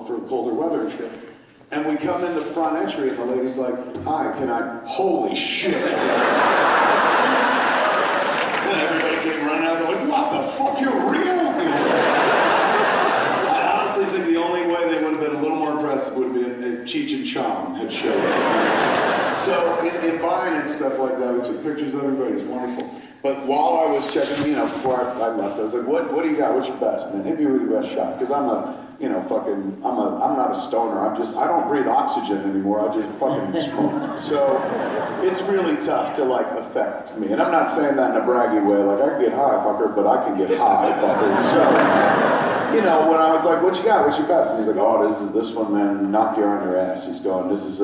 for colder weather and shit. And we come in the front entry and the lady's like, hi, can I, holy shit. And everybody came running out, they're like, what the fuck, you're real? I honestly think the only way they would have been a little more impressive would have been if Cheech and Chong had showed up. So in buying and stuff like that, we took pictures of everybody, it was wonderful. But while I was checking, you know, before I left, I was like, what do you got? What's your best, man? Hit me with your best shot. Because I'm not a stoner. I don't breathe oxygen anymore. I just fucking smoke. So it's really tough to like affect me. And I'm not saying that in a braggy way, like I can get high, fucker, but I can get high, fucker. So, you know, when I was like, what you got? What's your best? And he's like, oh, this one, man, knock you on your ass. He's going, this is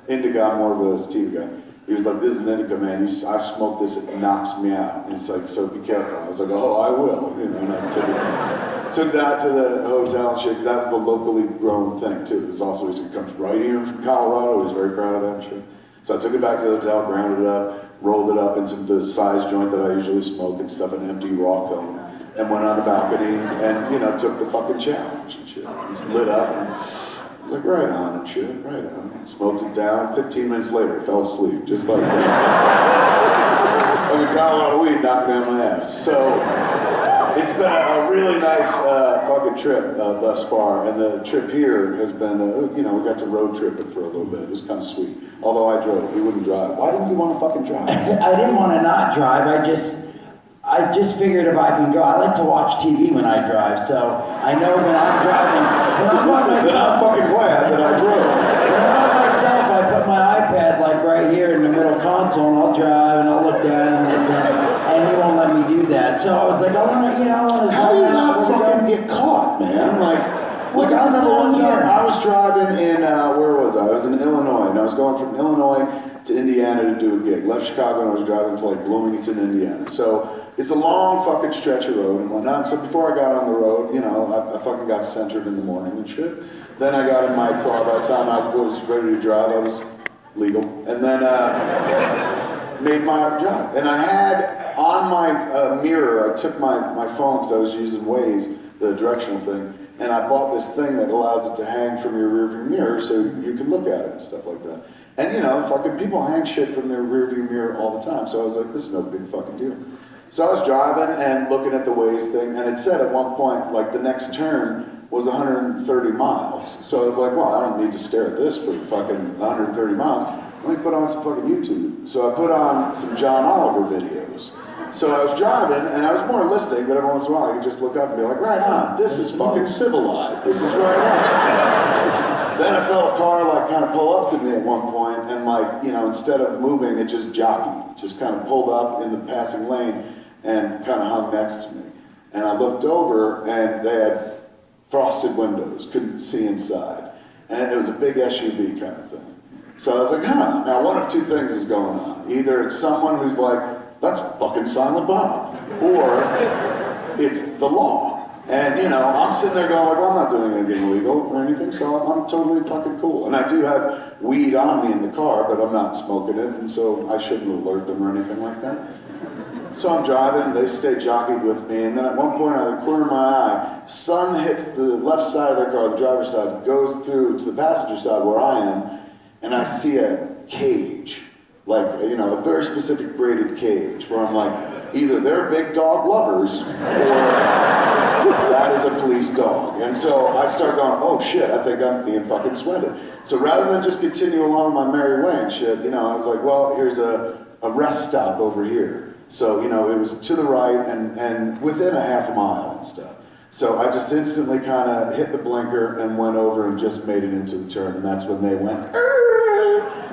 Indica Morbid Sativa. He was like, this is an indica, man. I smoke this, it knocks me out. And he's like, so be careful. I was like, oh, I will. You know, and I took that to the hotel and shit, because that was the locally grown thing, too. It was also, it comes right here from Colorado. I was very proud of that and shit. So I took it back to the hotel, ground it up, rolled it up into the size joint that I usually smoke and stuff, an empty raw cone, and went on the balcony and, you know, took the fucking challenge and shit. Just lit up and I was like, right on and shit, right on. Smoked it down, 15 minutes later, fell asleep, just like that. I mean, Colorado weed knocked down my ass. So, it's been a really nice fucking trip thus far, and the trip here has been, you know, we got to road trip it for a little bit. It was kind of sweet. Although I drove, we wouldn't drive. Why didn't you want to fucking drive? I didn't want to not drive. I just figured if I can go, I like to watch TV when I drive, so I know when I'm driving, when I'm by myself. Then I'm fucking glad that I drove. When I'm by myself, I put my iPad like right here in the middle console, and I'll drive and I'll look down and listen, and he won't let me do that. So I was like, I want to. How do you not fucking get caught, man? Like I remember one time I was driving in, where was I? I was in Illinois, and I was going from Illinois to Indiana to do a gig. Left Chicago and I was driving to like Bloomington, Indiana. So it's a long fucking stretch of road and whatnot. So before I got on the road, you know, I fucking got centered in the morning and shit. Then I got in my car. By the time I was ready to drive, I was legal. And then made my drive. And I had on my mirror, I took my phone because I was using Waze, the directional thing, and I bought this thing that allows it to hang from your rearview mirror so you can look at it and stuff like that. And you know, fucking people hang shit from their rearview mirror all the time. So I was like, this is no big fucking deal. So I was driving and looking at the Waze thing, and it said at one point, like the next turn was 130 miles. So I was like, well, I don't need to stare at this for fucking 130 miles. Let me put on some fucking YouTube. So I put on some John Oliver videos. So I was driving, and I was more listening, but every once in a while I could just look up and be like, right on, this is fucking civilized. This is right on. Then I felt a car like kind of pull up to me at one point, and like, you know, instead of moving, it just jockeyed. Just kind of pulled up in the passing lane and kind of hung next to me. And I looked over, and they had frosted windows, couldn't see inside. And it was a big SUV kind of thing. So I was like, huh, now one of two things is going on. Either it's someone who's like, that's fucking Silent Bob, or it's the law. And you know, I'm sitting there going like, well, I'm not doing anything illegal or anything, so I'm totally fucking cool. And I do have weed on me in the car, but I'm not smoking it, and so I shouldn't alert them or anything like that. So I'm driving, and they stay jockeyed with me, and then at one point out of the corner of my eye, sun hits the left side of their car, the driver's side, goes through to the passenger side where I am, and I see a cage, like, you know, a very specific braided cage, where I'm like, either they're big dog lovers, or that is a police dog. And so I start going, oh shit, I think I'm being fucking sweated. So rather than just continue along my merry way and shit, you know, I was like, well, here's a rest stop over here. So, you know, it was to the right and within a half a mile and stuff. So I just instantly kind of hit the blinker and went over and just made it into the turn, and that's when they went,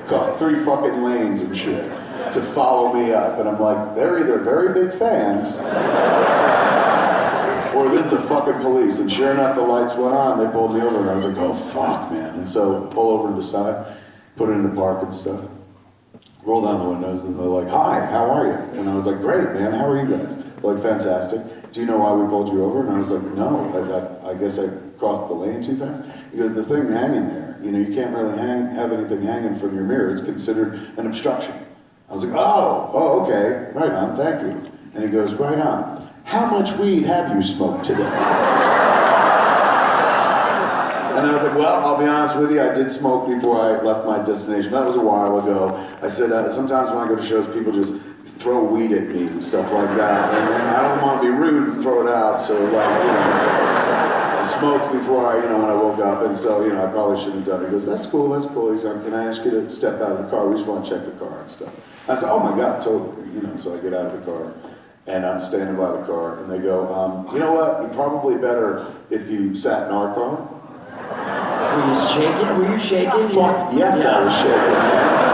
across 3 fucking lanes and shit to follow me up. And I'm like, they're either very big fans or this is the fucking police. And sure enough, the lights went on, they pulled me over, and I was like, oh fuck, man. And so pull over to the side, put it in the park and stuff, roll down the windows, and they're like, hi, how are you? And I was like, great, man, how are you guys? They're like, fantastic. Do you know why we pulled you over? And I was like, no, I guess I crossed the lane too fast. Because the thing hanging there, you know, you can't really have anything hanging from your mirror. It's considered an obstruction. I was like, oh, okay, right on, thank you. And he goes, right on. How much weed have you smoked today? And I was like, well, I'll be honest with you, I did smoke before I left my destination. That was a while ago. I said, sometimes when I go to shows, people just throw weed at me and stuff like that. And I don't want to be rude and throw it out, so like, I smoked before when I woke up, and so, I probably shouldn't have done it. He goes, that's cool. He said, can I ask you to step out of the car? We just want to check the car and stuff. I said, oh my God, totally. So I get out of the car, and I'm standing by the car, and they go, you know what? You're probably better if you sat in our car. Were you shaking? Were you shaking? Fuck yes, Yeah. I was shaking, man.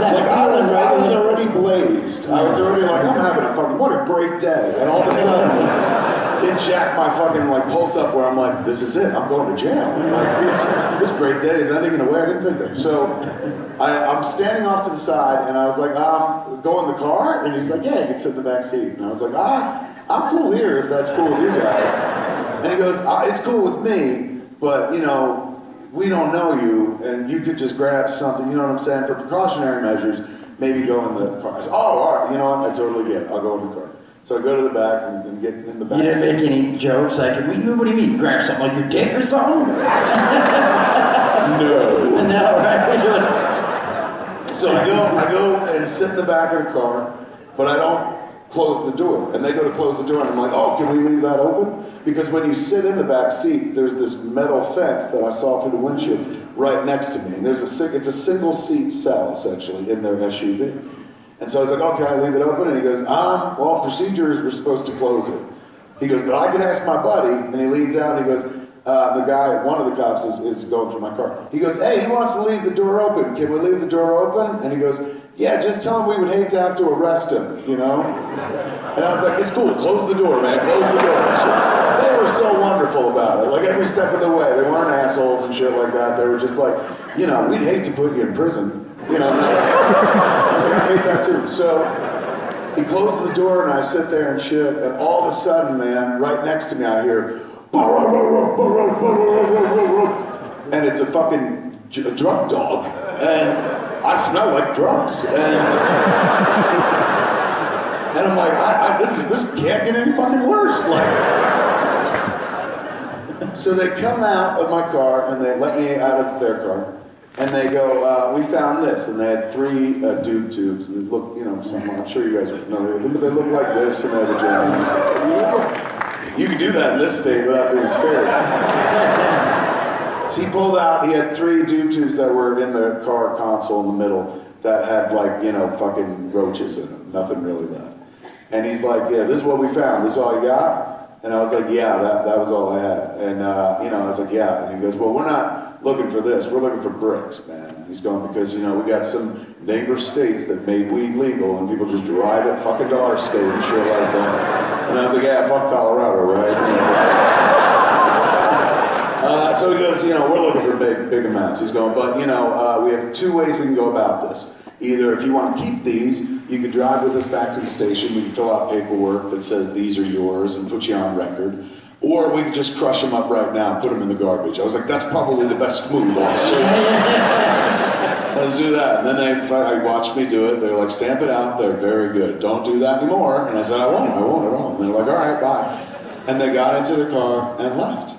Like I was already blazed. I was already like, I'm having a fucking, what a great day. And all of a sudden, it jacked my fucking pulse up where I'm like, this is it, I'm going to jail. And like this great day is ending in a way I didn't think of. So I'm standing off to the side, and I was like, go in the car? And he's like, yeah, you can sit in the back seat. And I was like, I'm cool here if that's cool with you guys. And he goes, it's cool with me, but we don't know you, and you could just grab something, you know what I'm saying, for precautionary measures, maybe go in the car. I said, oh, all right, you know what, I totally get it, I'll go in the car. So I go to the back and get in the back You didn't seat. make any jokes like, what do you mean, grab something like your dick or something? No. No, right? So I go and sit in the back of the car, but I don't close the door. And they go to close the door, and I'm like, oh, can we leave that open? Because when you sit in the back seat, there's this metal fence that I saw through the windshield right next to me. And it's a single seat cell, essentially, in their SUV. And so I was like, oh, can I leave it open? And he goes, well, procedures, we're supposed to close it. He goes, but I can ask my buddy. And he leans out and he goes, the guy, one of the cops is going through my car. He goes, hey, he wants to leave the door open. Can we leave the door open? And he goes, yeah, just tell him we would hate to have to arrest him, And I was like, it's cool, close the door, man, close the door. They were so wonderful about it, like every step of the way. They weren't assholes and shit like that. They were just like, we'd hate to put you in prison. And I was like, I hate that too. So he closes the door and I sit there and shit, and all of a sudden, man, right next to me I hear, and it's a fucking drug dog, and I smell like drugs, and I'm like, this can't get any fucking worse, So they come out of my car and they let me out of their car, and they go, we found this, and they had 3 dude tubes, and they look, I'm sure you guys are familiar with them, but they look like this, and they have vaginas. You can do that in this state without being scared. So he pulled out, he had 3 dude tubes that were in the car console in the middle that had fucking roaches in them, nothing really left. And he's like, yeah, this is what we found, this is all you got? And I was like, yeah, that was all I had. And I was like, yeah. And he goes, well, we're not looking for this, we're looking for bricks, man. He's going, because we got some neighbor states that made weed legal and people just drive it fucking to our state and shit like that. And I was like, yeah, fuck Colorado, right? So he goes, we're looking for big amounts. He's going, but we have 2 ways we can go about this. Either if you want to keep these, you can drive with us back to the station, we can fill out paperwork that says these are yours and put you on record. Or we could just crush them up right now and put them in the garbage. I was like, that's probably the best move, officer. Let's do that. And then they watched me do it. They're like, stamp it out. They're very good. Don't do that anymore. And I said, I won't at all. And they're like, all right, bye. And they got into the car and left.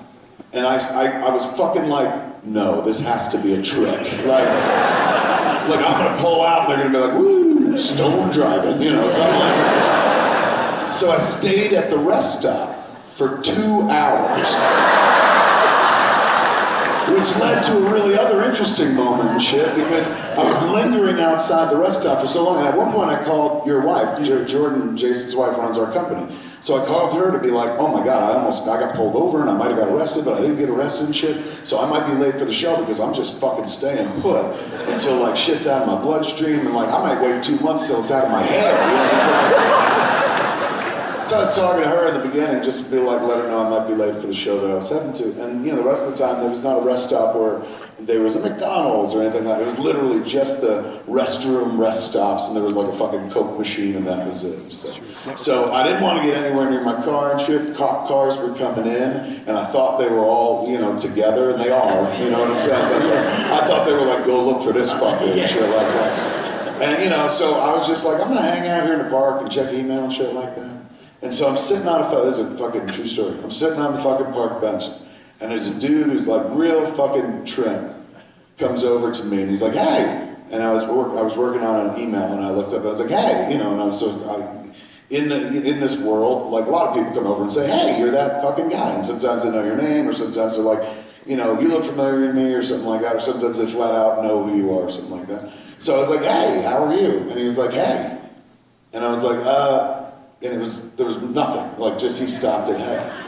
And I was fucking like, no, this has to be a trick. Like I'm gonna pull out and they're gonna be like, woo, stone driving, something like that. So I stayed at the rest stop for 2 hours. Which led to a really other interesting moment and shit, because I was lingering outside the rest stop for so long, and at one point I called your wife, Jordan, Jason's wife, runs our company. So I called her to be like, oh my God, I got pulled over and I might have got arrested, but I didn't get arrested and shit, so I might be late for the show because I'm just fucking staying put until shit's out of my bloodstream, and I might wait 2 months till it's out of my hair, So I was talking to her in the beginning just to be like, let her know I might be late for the show that I was heading to. And the rest of the time there was not a rest stop where there was a McDonald's or anything like that. It was literally just the restroom rest stops, and there was a fucking Coke machine, and that was it. So I didn't want to get anywhere near my car and shit. Cop cars were coming in, and I thought they were all, together, and they are, you know what I'm saying? But I thought they were like, go look for this fucker and shit like that. And so I was just like, I'm gonna hang out here in the park and check email and shit like that. And so I'm sitting on this is a fucking true story. I'm sitting on the fucking park bench, And there's a dude who's like real fucking trim, comes over to me and he's like, hey. And I was working on an email and I looked up, I was like, hey, you know, and I was in this world, like a lot of people come over and say, hey, you're that fucking guy. And sometimes they know your name, or sometimes they're like, you know, you look familiar to me, or something like that, or sometimes they flat out know who you are, or something like that. So I was like, hey, how are you? And he was like, hey. And I was like, and there was nothing, like just he stopped at hey.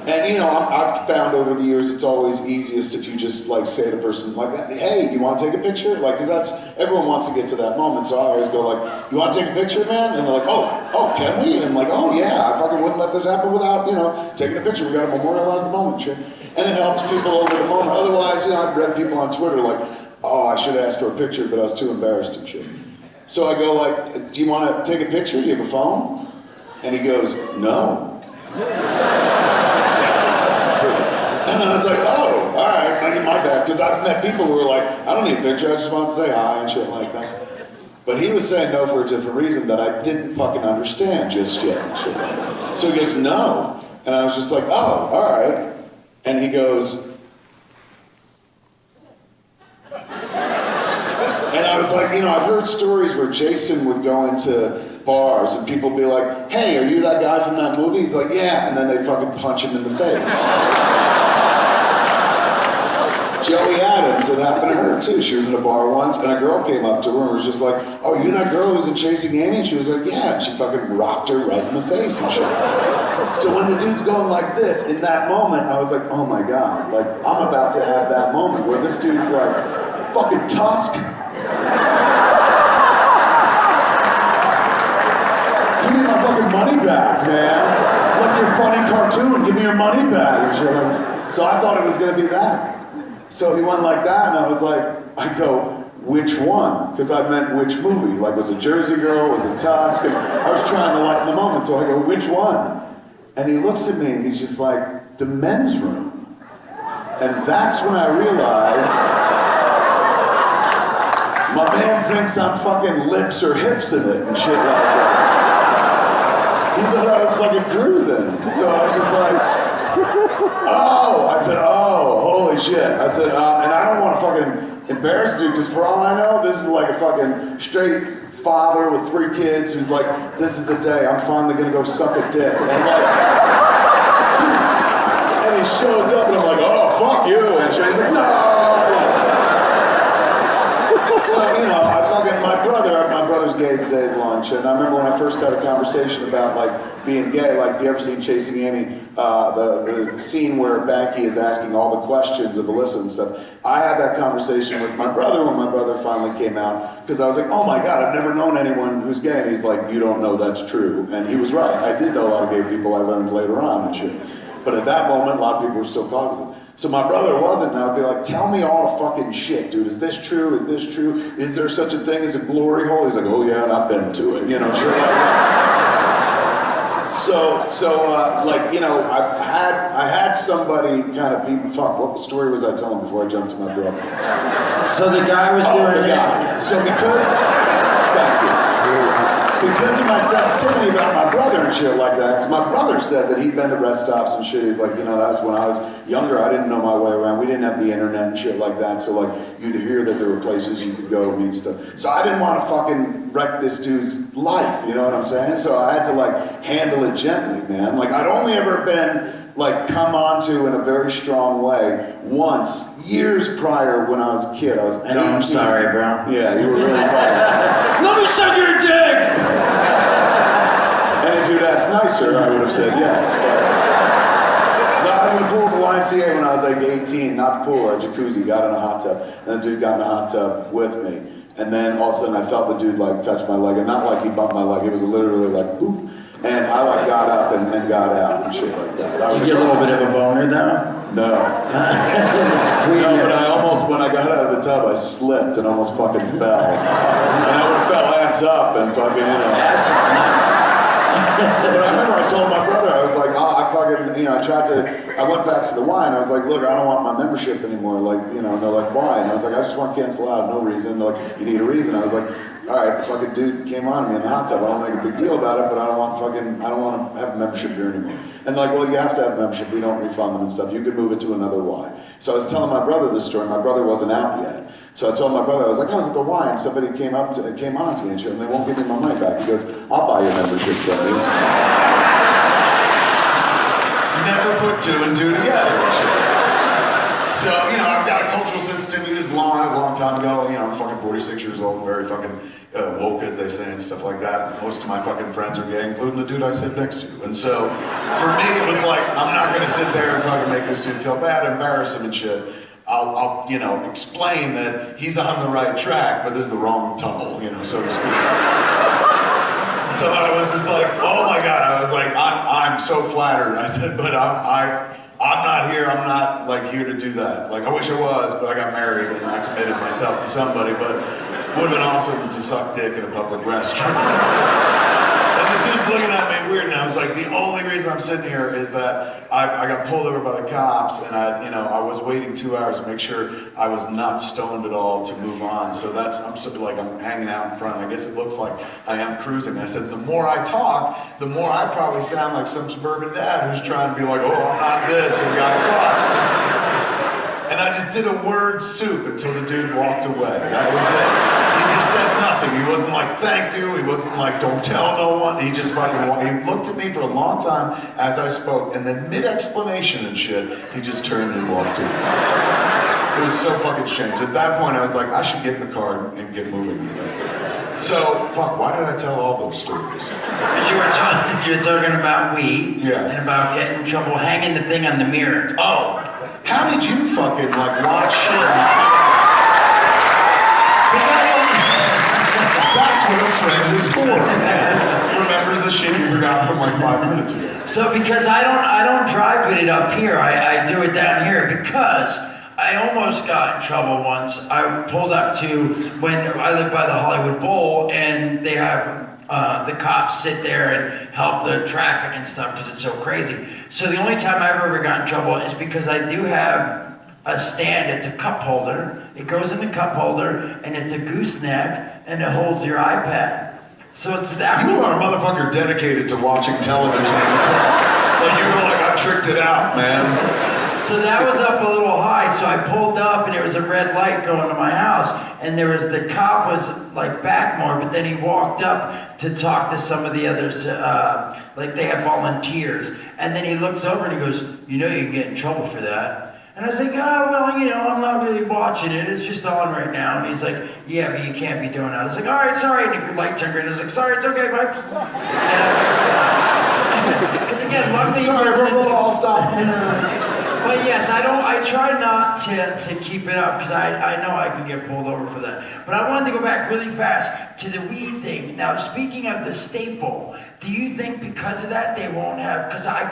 And you know, I've found over the years it's always easiest if you just like say to a person like, hey, you want to take a picture? Like, cause that's, everyone wants to get to that moment. So I always go like, you want to take a picture, man? And they're like, oh, can we? And I'm like, oh yeah, I fucking wouldn't let this happen without, you know, taking a picture. We got to memorialize the moment, shit. And it helps people over the moment. Otherwise, you know, I've read people on Twitter like, oh, I should ask for a picture, but I was too embarrassed and shit. So I go like, do you want to take a picture? Do you have a phone? And he goes, no. And I was like, oh, all right, my bad. Because I've met people who were like, I don't need a picture, I just want to say hi and shit like that. But he was saying no for a different reason that I didn't fucking understand just yet and shit like that. So he goes, no. And I was just like, oh, all right. And he goes, and I was like, you know, I've heard stories where Jason would go into bars and people would be like, hey, are you that guy from that movie? He's like, yeah. And then they fucking punch him in the face. Joey Adams, it happened to her too. She was in a bar once and a girl came up to her and was just like, oh, you that girl who's in Chasing Amy? And she was like, yeah. And she fucking rocked her right in the face and shit. So when the dude's going like this, in that moment, I was like, oh my God, like I'm about to have that moment where this dude's like, fucking Tusk. Give me my fucking money back, man. Like your funny cartoon, give me your money back and shit. Like, so I thought it was gonna be that. So he went like that, and I was like, I go, which one? Because I meant which movie? Like, was it Jersey Girl? Was it Tusk? And I was trying to lighten the moment, so I go, which one? And he looks at me and he's just like, the men's room. And that's when I realized, my man thinks I'm fucking lips or hips in it and shit like that. He thought I was fucking cruising. So I was just like, oh, I said, oh, holy shit. I said, and I don't want to fucking embarrass you, because for all I know, this is like a fucking straight father with 3 kids who's like, this is the day I'm finally gonna go suck a dick. And like, and he shows up and I'm like, oh, fuck you. And she's like, no. So, you know, my brother's gay as the day's long shit. And I remember when I first had a conversation about like being gay, like if you ever seen Chasing Amy, the scene where Banky is asking all the questions of Alyssa and stuff. I had that conversation with my brother when my brother finally came out, because I was like, oh my God, I've never known anyone who's gay. And he's like, you don't know that's true. And he was right. I did know a lot of gay people. I learned later on and shit. But at that moment, a lot of people were still closeted. So my brother wasn't, and I would be like, tell me all the fucking shit, dude. Is this true? Is this true? Is there such a thing as a glory hole? He's like, oh yeah, and I've been to it, you know, shit like that. So, like, you know, I had somebody kind of be, fuck, what story was I telling before I jumped to my brother? So the guy was doing the guy. So because of my sensitivity about my brother and shit like that, because my brother said that he'd been to rest stops and shit. He's like, you know, that was when I was younger. I didn't know my way around. We didn't have the internet and shit like that. So like, you'd hear that there were places you could go meet stuff. So I didn't want to fucking wreck this dude's life, you know what I'm saying? So I had to like handle it gently, man. Like I'd only ever been like come onto in a very strong way once, years prior when I was a kid. I was 18. I'm sorry, bro. Yeah, you were really funny. Let me suck your dick! And if you'd asked nicer, I would have said yes. But no, I was in a pool at the YMCA when I was like 18, not the pool, a jacuzzi, got in a hot tub. And the dude got in a hot tub with me. And then all of a sudden I felt the dude like touch my leg, and not like he bumped my leg, it was literally like boop. And I like got up and got out and shit like that. Did you get a little bit of a boner though? No. No, but I almost, when I got out of the tub, I slipped and almost fucking fell. And I would have fell ass up and fucking, you know. But I remember I told my brother, I was like, oh, I I went back to the Y and I was like, look, I don't want my membership anymore. Like, and they're like, why? And I was like, I just want to cancel out, no reason. They're like, you need a reason. I was like, all right, the fucking dude came on me in the hot tub. I don't make a big deal about it, but I don't want to have a membership here anymore. And they're like, well, you have to have a membership. We don't refund them and stuff. You could move it to another Y. So I was telling my brother this story. My brother wasn't out yet. So I told my brother, I was like, I was at the Y, and somebody came on to me and shit, and they won't give me my money back. He goes, I'll buy your membership, buddy. Never put two and two together. So, I've got a cultural sensitivity. This was a long time ago. I'm fucking 46 years old, very fucking woke, as they say, and stuff like that. Most of my fucking friends are gay, including the dude I sit next to. And so, for me, it was like, I'm not gonna sit there and fucking make this dude feel bad, embarrass him and shit. I'll explain that he's on the right track, but this is the wrong tunnel, so to speak. So I was just like, oh my God, I was like, I'm so flattered. I said, but I'm not here, I'm not like here to do that. Like, I wish I was, but I got married and I committed myself to somebody, but it would have been awesome to suck dick in a public restroom. And they're just looking at me weird, and I was like, the only reason I'm sitting here is that I got pulled over by the cops, and I was waiting 2 hours to make sure I was not stoned at all to move on. So I'm sort of like, I'm hanging out in front. I guess it looks like I am cruising. And I said, the more I talk, the more I probably sound like some suburban dad who's trying to be like, oh, I'm not this, and got caught. And I just did a word soup until the dude walked away. That was it. He just said nothing. He wasn't like, thank you. He wasn't like, don't tell no one. He just fucking walked. He looked at me for a long time as I spoke, and then mid-explanation and shit, he just turned and walked away. It was so fucking strange. At that point, I was like, I should get in the car and get moving. So, fuck, why did I tell all those stories? You were talking about weed, yeah, and about getting in trouble hanging the thing on the mirror. Oh, how did you fucking watch shit? That's what a friend is for, man. Remembers the shit you forgot from like 5 minutes ago. So because I don't drive with it up here, I do it down here because I almost got in trouble once. I pulled up to when I live by the Hollywood Bowl, and they have the cops sit there and help the traffic and stuff because it's so crazy. So the only time I've ever got in trouble is because I do have a stand. It's a cup holder. It goes in the cup holder, and it's a gooseneck, and it holds your iPad. So it's that. You are a motherfucker dedicated to watching television in the car. Like, you were like, I tricked it out, man. So that was up a little high, so I pulled up and there was a red light going to my house, and the cop was like back more, but then he walked up to talk to some of the others, like they have volunteers, and then he looks over and he goes, you know you can get in trouble for that. And I was like, oh, well, I'm not really watching it, it's just on right now. And he's like, yeah, but you can't be doing that. I was like, all right, sorry, and the light turned green. I was like, sorry, it's okay, bye. Because again, luckily... Sorry, we'll stop. But yes, I try not to keep it up because I know I can get pulled over for that. But I wanted to go back really fast to the weed thing. Now, speaking of the staple, do you think because of that they won't have, because I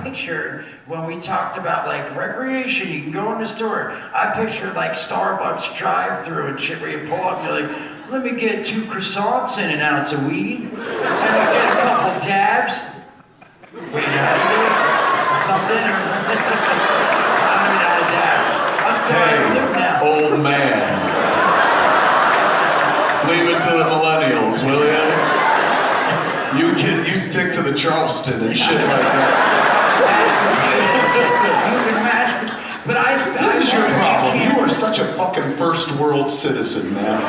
pictured when we talked about like recreation, you can go in the store, I pictured like Starbucks drive-through and shit where you pull up and you're like, let me get 2 croissants and an ounce of weed, and you get a couple dabs. Wait, something? I'm sorry, hey, old man. Leave it to the millennials, will ya? You stick to the Charleston and shit like that. This is your problem. You are such a fucking first world citizen, man.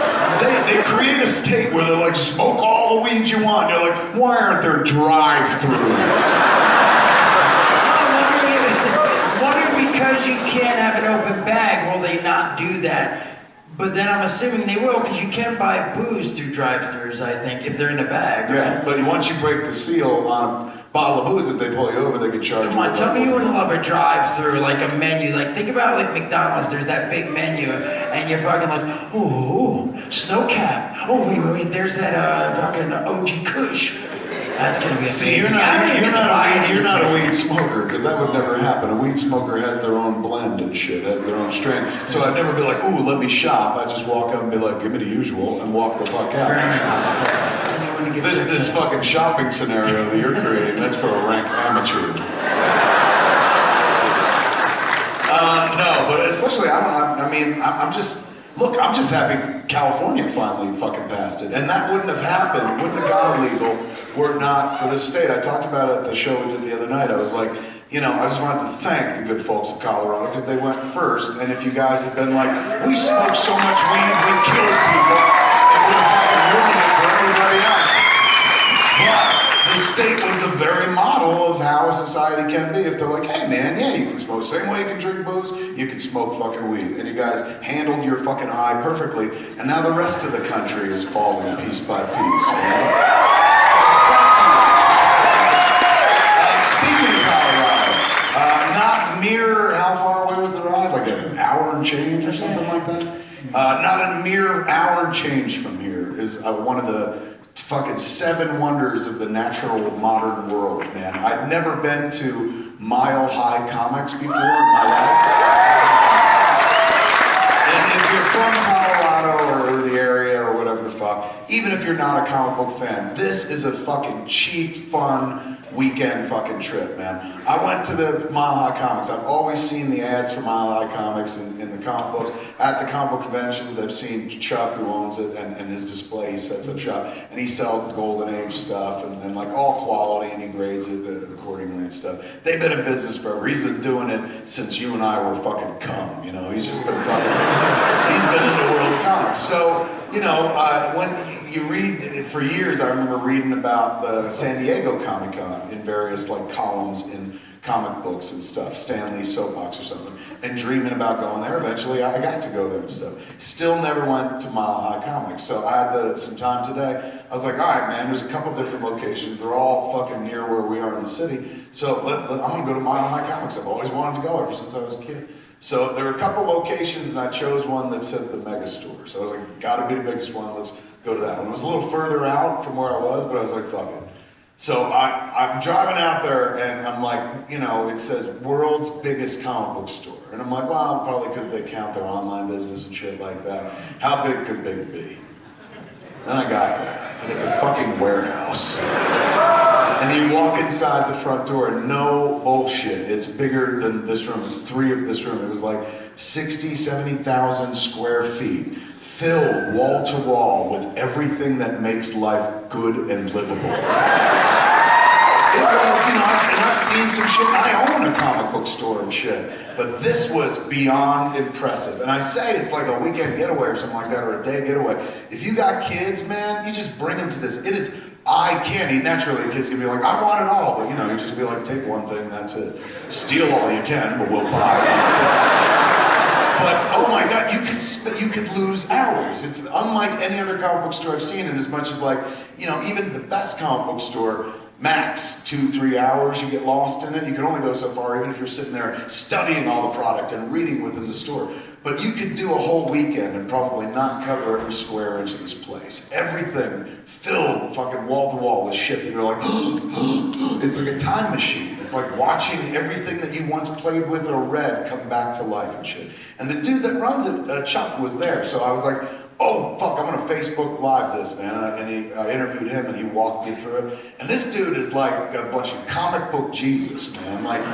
They create a state where they're like, smoke all the weed you want. You're like, why aren't there drive-thrus? Because you can't have an open bag, will they not do that? But then I'm assuming they will, because you can buy booze through drive-thrus, I think, if they're in a bag. Yeah, right? but once you break the seal on a bottle of booze, if they pull you over, they can charge you. Come on, tell me you wouldn't love a drive-thru, like a menu. Like, think about like McDonald's, there's that big menu, and you're fucking like, ooh, snow cap. Oh, wait, there's that fucking OG Kush. That's gonna be amazing. See, you're not a weed smoker, because that would never happen. A weed smoker has their own blend and shit, has their own strain. So I'd never be like, ooh, let me shop. I'd just walk up and be like, give me the usual, and walk the fuck out. This fucking shopping scenario that you're creating, that's for a rank amateur. but especially, I'm just happy California finally fucking passed it. And that wouldn't have happened, wouldn't have gone legal were it not for this state. I talked about it at the show we did the other night. I was like, you know, I just wanted to thank the good folks of Colorado because they went first. And if you guys had been like, we smoked so much weed, we killed people, and we're fucking ruining it for everybody else. But the state was the very model of how a society can be. If they're like, hey man, yeah, you can smoke. Same way you can drink booze, you can smoke fucking weed. And you guys handled your fucking high perfectly. And now the rest of the country is falling piece by piece. You know? Speaking of Colorado, not mere, how far away was the ride? Like an hour and change or something like that? Not a mere hour and change from here is one of the fucking 7 wonders of the natural modern world, man. I'd never been to Mile High Comics before in my life. And if you're from Colorado or the area or whatever the fuck, even if you're not a comic book fan, this is a fucking cheap, fun weekend fucking trip, man. I went to the Mile High Comics. I've always seen the ads for Mile High Comics in the comic books. At the comic book conventions, I've seen Chuck, who owns it, and his display, he sets up shop, and he sells the Golden Age stuff, and like all quality, and he grades it accordingly and stuff. They've been in business forever. He's been doing it since you and I were fucking cum, you know? He's just been fucking, he's been in the world of comics. So, you know, when you read, for years I remember reading about the San Diego Comic-Con in various like columns in comic books and stuff, Stan Lee's soapbox or something, and dreaming about going there. Eventually I got to go there and stuff. Still never went to Mile High Comics. So I had some time today. I was like, all right, man, there's a couple different locations. They're all fucking near where we are in the city. So I'm gonna go to Mile High Comics. I've always wanted to go ever since I was a kid. So there were a couple locations and I chose one that said the Mega Store. So I was like, gotta be the biggest one, let's go to that one. It was a little further out from where I was, but I was like, fuck it. So I'm driving out there and I'm like, you know, it says world's biggest comic book store. And I'm like, well, probably because they count their online business and shit like that. How big could big be? Then I got there and it's a fucking warehouse. And you walk inside the front door and no bullshit, it's bigger than this room. It's 3 of this room. It was like 60, 70,000 square feet. Filled wall to wall with everything that makes life good and livable. It was, you know, and I've seen some shit. I own a comic book store and shit, but this was beyond impressive. And I say it's like a weekend getaway or something like that, or a day getaway. If you got kids, man, you just bring them to this. It is eye candy. Naturally, kids can be like, I want it all, but you know, you just be like, take one thing, that's it. Steal all you can, but we'll buy it. But oh my God, you could lose hours. It's unlike any other comic book store I've seen, in as much as like, you know, even the best comic book store, max 2-3 hours, you get lost in it. You can only go so far, even if you're sitting there studying all the product and reading within the store. But you could do a whole weekend and probably not cover every square inch of this place. Everything filled fucking wall to wall with shit that you're like, it's like a time machine. It's like watching everything that you once played with or read come back to life and shit. And the dude that runs it, Chuck, was there. So I was like, oh fuck, I'm gonna Facebook Live this, man. And I interviewed him and he walked me through it. And this dude is like, God bless you, comic book Jesus, man. Like,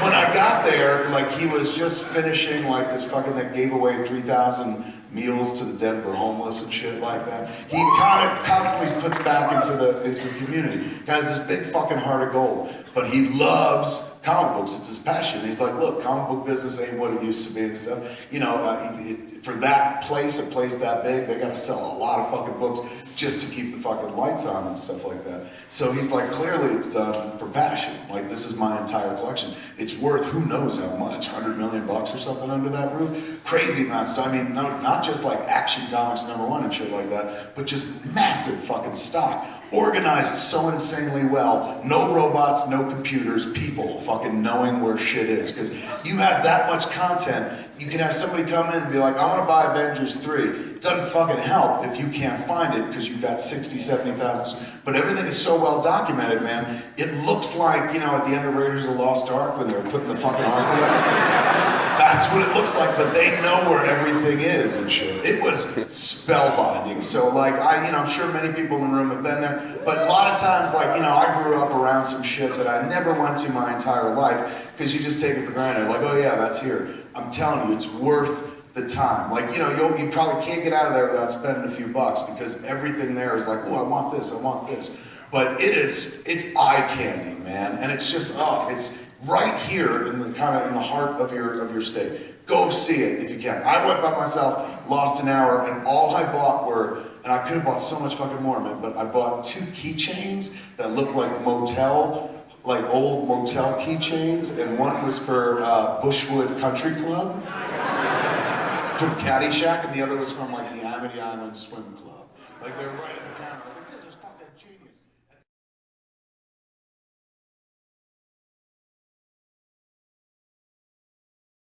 when I got there, like he was just finishing like this fucking, that gave away 3,000 meals to the Denver homeless and shit like that. He kind of constantly puts back into the community. He has this big fucking heart of gold, but he loves comic books. It's his passion. He's like, look, comic book business ain't what it used to be and stuff. You know, for that place, a place that big, they got to sell a lot of fucking books just to keep the fucking lights on and stuff like that. So he's like, clearly it's done for passion. Like, this is my entire collection. It's worth who knows how much, $100 million or something under that roof. Crazy amounts. I mean, not just like Action Comics #1 and shit like that, but just massive fucking stock. Organized so insanely well. No robots, no computers, people fucking knowing where shit is. Because you have that much content, you can have somebody come in and be like, I want to buy Avengers 3. It doesn't fucking help if you can't find it because you've got 60, 70,000. But everything is so well documented, man. It looks like, you know, at the end of Raiders of the Lost Ark when they were putting the fucking ark there. That's that's what it looks like, but they know where everything is and shit. It was spellbinding. So like, I'm sure many people in the room have been there, but a lot of times, like, I grew up around some shit that I never went to my entire life, because you just take it for granted. Like, oh yeah, that's here. I'm telling you, it's worth the time. Like, you probably can't get out of there without spending a few bucks, because everything there is like, oh, I want this, I want this. But it's eye candy, man. And it's just, it's right here in the kind of in the heart of your state. Go see it if you can. I went by myself, lost an hour, and all I bought were, and I could have bought so much fucking more, man, but I bought 2 keychains that looked like old motel keychains, and one was for Bushwood Country Club from Caddyshack, and the other was from like the Amity Island Swim Club. Like, they were right at the camera. I was like, this is